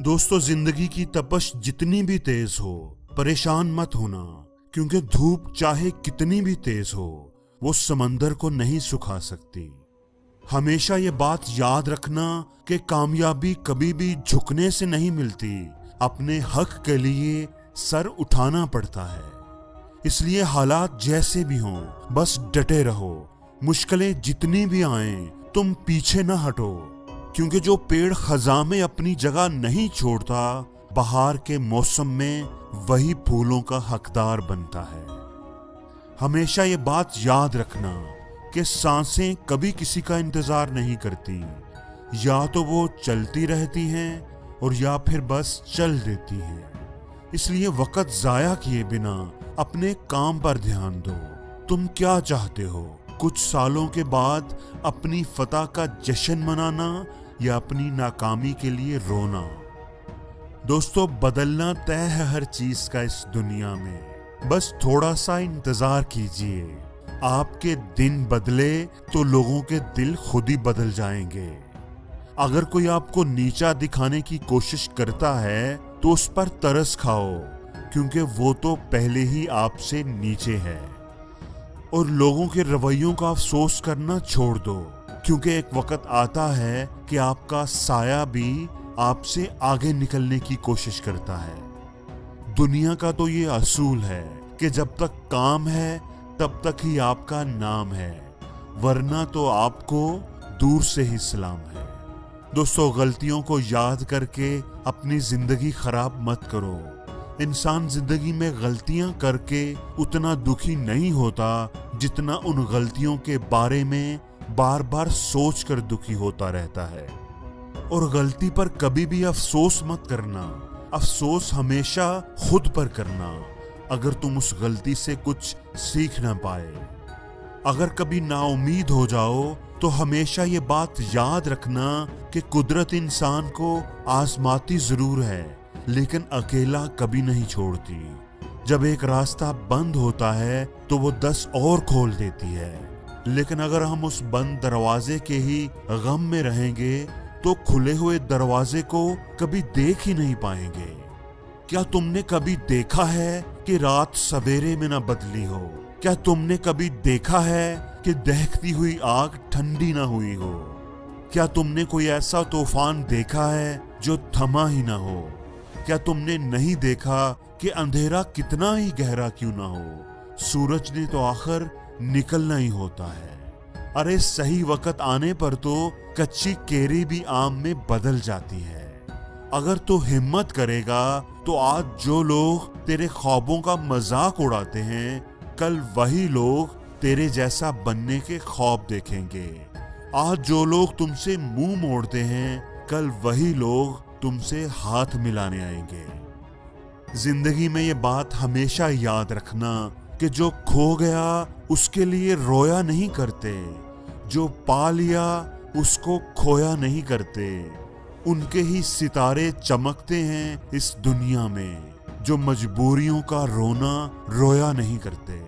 दोस्तों, जिंदगी की तपश जितनी भी तेज हो, परेशान मत होना, क्योंकि धूप चाहे कितनी भी तेज हो, वो समंदर को नहीं सुखा सकती। हमेशा ये बात याद रखना कि कामयाबी कभी भी झुकने से नहीं मिलती, अपने हक के लिए सर उठाना पड़ता है। इसलिए हालात जैसे भी हों, बस डटे रहो। मुश्किलें जितनी भी आएं, तुम पीछे न हटो, क्योंकि जो पेड़ खज़ां में अपनी जगह नहीं छोड़ता, बहार के मौसम में वही फूलों का हकदार बनता है। हमेशा ये बात याद रखना कि सांसें कभी किसी का इंतजार नहीं करती, या तो वो चलती रहती हैं और या फिर बस चल देती हैं। इसलिए वक्त जाया किए बिना अपने काम पर ध्यान दो। तुम क्या चाहते हो? कुछ सालों के बाद अपनी फतह का जश्न मनाना या अपनी नाकामी के लिए रोना? दोस्तों, बदलना तय है हर चीज का इस दुनिया में, बस थोड़ा सा इंतजार कीजिए। आपके दिन बदले तो लोगों के दिल खुद ही बदल जाएंगे। अगर कोई आपको नीचा दिखाने की कोशिश करता है तो उस पर तरस खाओ, क्योंकि वो तो पहले ही आपसे नीचे है। और लोगों के रवैयों का अफसोस करना छोड़ दो, क्योंकि एक वक्त आता है कि आपका साया भी आपसे आगे निकलने की कोशिश करता है। दुनिया का तो ये असूल है कि जब तक काम है तब तक ही आपका नाम है, वरना तो आपको दूर से ही सलाम है। दोस्तों, गलतियों को याद करके अपनी जिंदगी खराब मत करो। इंसान जिंदगी में गलतियां करके उतना दुखी नहीं होता जितना उन गलतियों के बारे में बार बार सोच कर दुखी होता रहता है। और गलती पर कभी भी अफसोस मत करना, अफसोस हमेशा खुद पर करना, अगर तुम उस गलती से कुछ सीख ना पाए। अगर कभी नाउमीद हो जाओ तो हमेशा ये बात याद रखना कि कुदरत इंसान को आजमाती जरूर है, लेकिन अकेला कभी नहीं छोड़ती। जब एक रास्ता बंद होता है तो वो 10 और खोल देती है, लेकिन अगर हम उस बंद दरवाजे के ही गम में रहेंगे तो खुले हुए दरवाजे को कभी देख ही नहीं पाएंगे। क्या तुमने कभी देखा है कि रात सवेरे में न बदली हो? क्या तुमने कभी देखा है कि दहकती हुई आग ठंडी ना हुई हो? क्या तुमने कोई ऐसा तूफान देखा है जो थमा ही ना हो? क्या तुमने नहीं देखा कि अंधेरा कितना ही गहरा क्यों ना हो, सूरज ने तो आखिर निकलना ही होता है। अरे सही वक्त आने पर तो कच्ची केरी भी आम में बदल जाती है। अगर तू हिम्मत करेगा तो आज जो लोग तेरे ख्वाबों का मजाक उड़ाते हैं, कल वही लोग तेरे जैसा बनने के ख्वाब देखेंगे। आज जो लोग तुमसे मुंह मोड़ते हैं, कल वही लोग तुमसे हाथ मिलाने आएंगे। जिंदगी में ये बात हमेशा याद रखना कि जो खो गया उसके लिए रोया नहीं करते, जो पा लिया उसको खोया नहीं करते। उनके ही सितारे चमकते हैं इस दुनिया में, जो मजबूरियों का रोना रोया नहीं करते।